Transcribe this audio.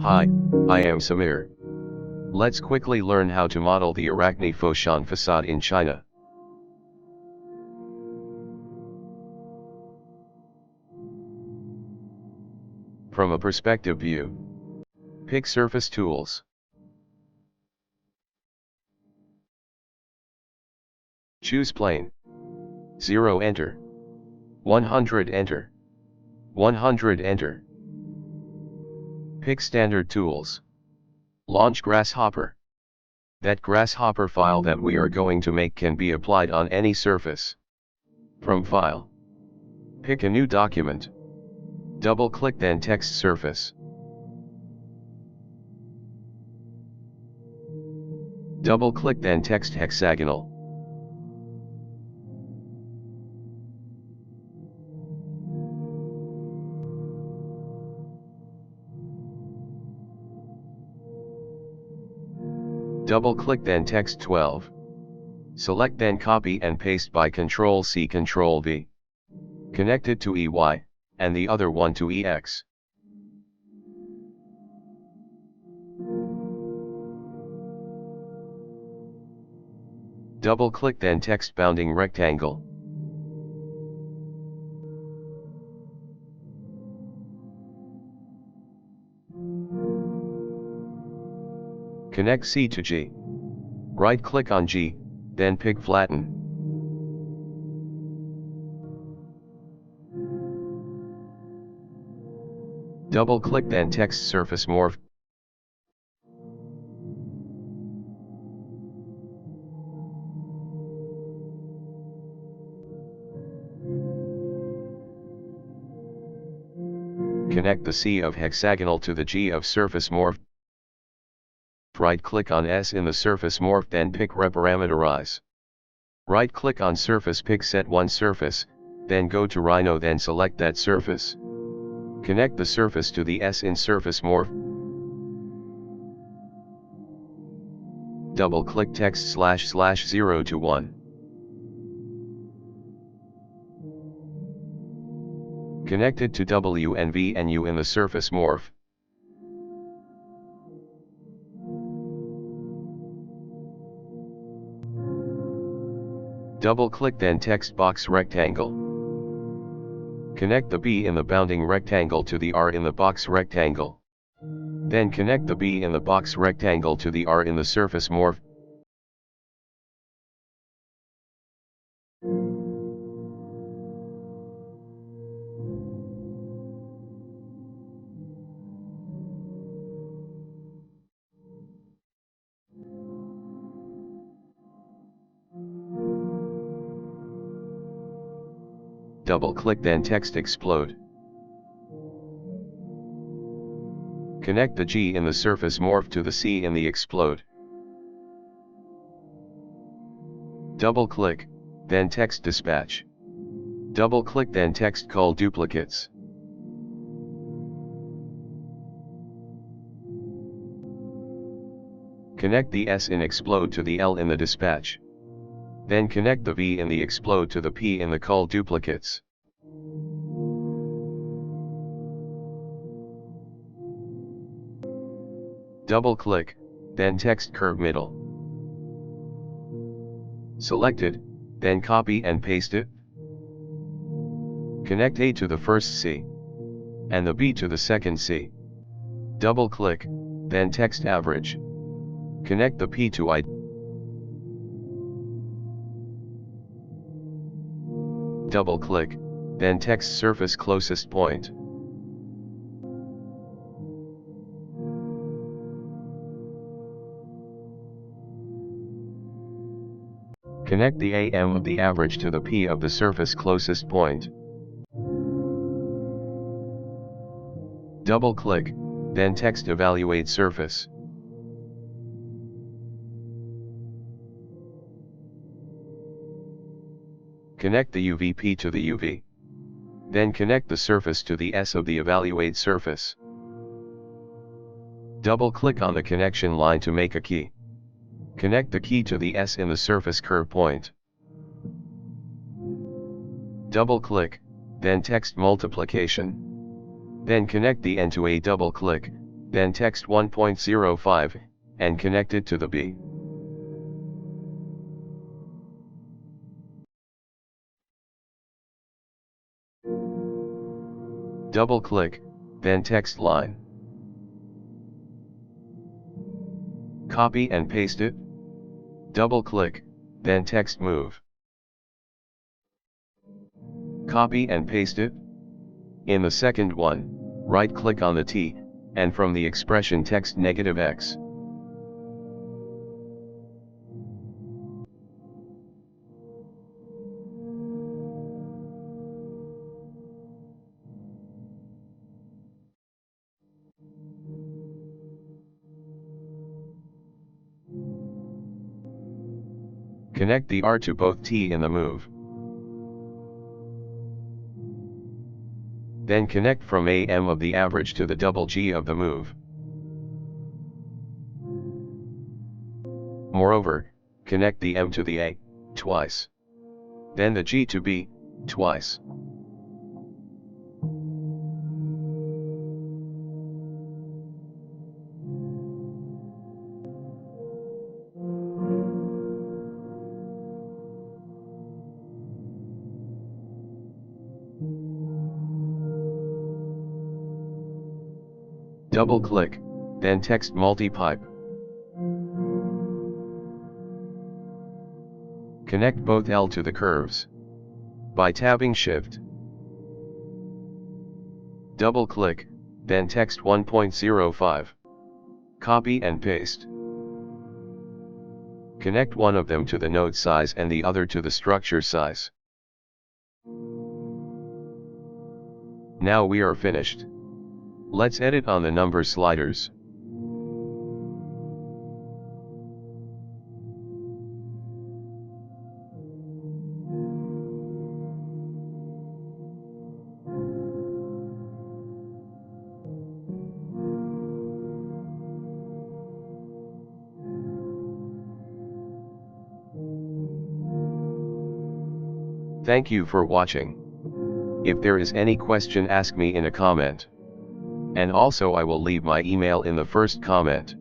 Hi, I am SAMIR. Let's quickly learn how to model the Arachne Foshan facade in China. From a perspective view, pick Surface Tools. Choose Plane. 0 enter. 100 enter. 100 enter. Pick Standard Tools. Launch Grasshopper. That Grasshopper file that we are going to make can be applied on any surface. From File, pick a new document. Double-click then Text Surface. Double-click then Text Hexagonal. Double-click then Text 12. Select then Copy and Paste by Ctrl-C Ctrl-V. Connect it to EY, and the other one to EX. Double-click then Text Bounding Rectangle. Connect C to G. Right-click on G, then pick Flatten. Double-click then Text Surface Morph. Connect the C of Hexagonal to the G of Surface Morph. Right-click on S in the Surface Morph, then pick Reparameterize. Right-click on Surface, pick Set One Surface, then go to Rhino, then select that surface. Connect the surface to the S in Surface Morph. Double-click Text //0 to 1. Connect it to W and V and U in the Surface Morph. Double-click then Text Box Rectangle. Connect the B in the Bounding Rectangle to the R in the Box Rectangle. Then connect the B in the Box Rectangle to the R in the Surface Morph. Double-click then Text Explode. Connect the G in the Surface Morph to the C in the Explode. Double-click, then Text Dispatch. Double-click then Text Call Duplicates. Connect the S in Explode to the L in the Dispatch. Then connect the V in the Explode to the P in the Call Duplicates. Double-click, then Text Curve Middle. Select it, then copy and paste it. Connect A to the first C, and the B to the second C. Double-click, then Text Average. Connect the P to I. Double-click, then Text Surface Closest Point. Connect the AM of the average to the P of the surface closest point. Double-click, then Text Evaluate Surface. Connect the UVP to the UV. Then connect the surface to the S of the Evaluate Surface. Double-click on the connection line to make a key. Connect the key to the S in the surface curve point. Double-click, then Text Multiplication. Then connect the N to A. Double-click, then text 1.05, and connect it to the B. Double-click, then text line. Copy and paste it. Double-click, then text move. Copy and paste it. In the second one, right-click on the T, and from the expression text -X. Connect the R to both T in the move. Then connect from AM of the average to the double G of the move. Moreover, connect the M to the A, twice. Then the G to B, twice. Double-click, then text multi-pipe. Connect both L to the curves by tabbing Shift. Double-click, then text 1.05. Copy and paste. Connect one of them to the node size and the other to the structure size. Now we are finished. Let's edit on the number sliders. Thank you for watching. If there is any question, ask me in a comment. And also I will leave my email in the first comment.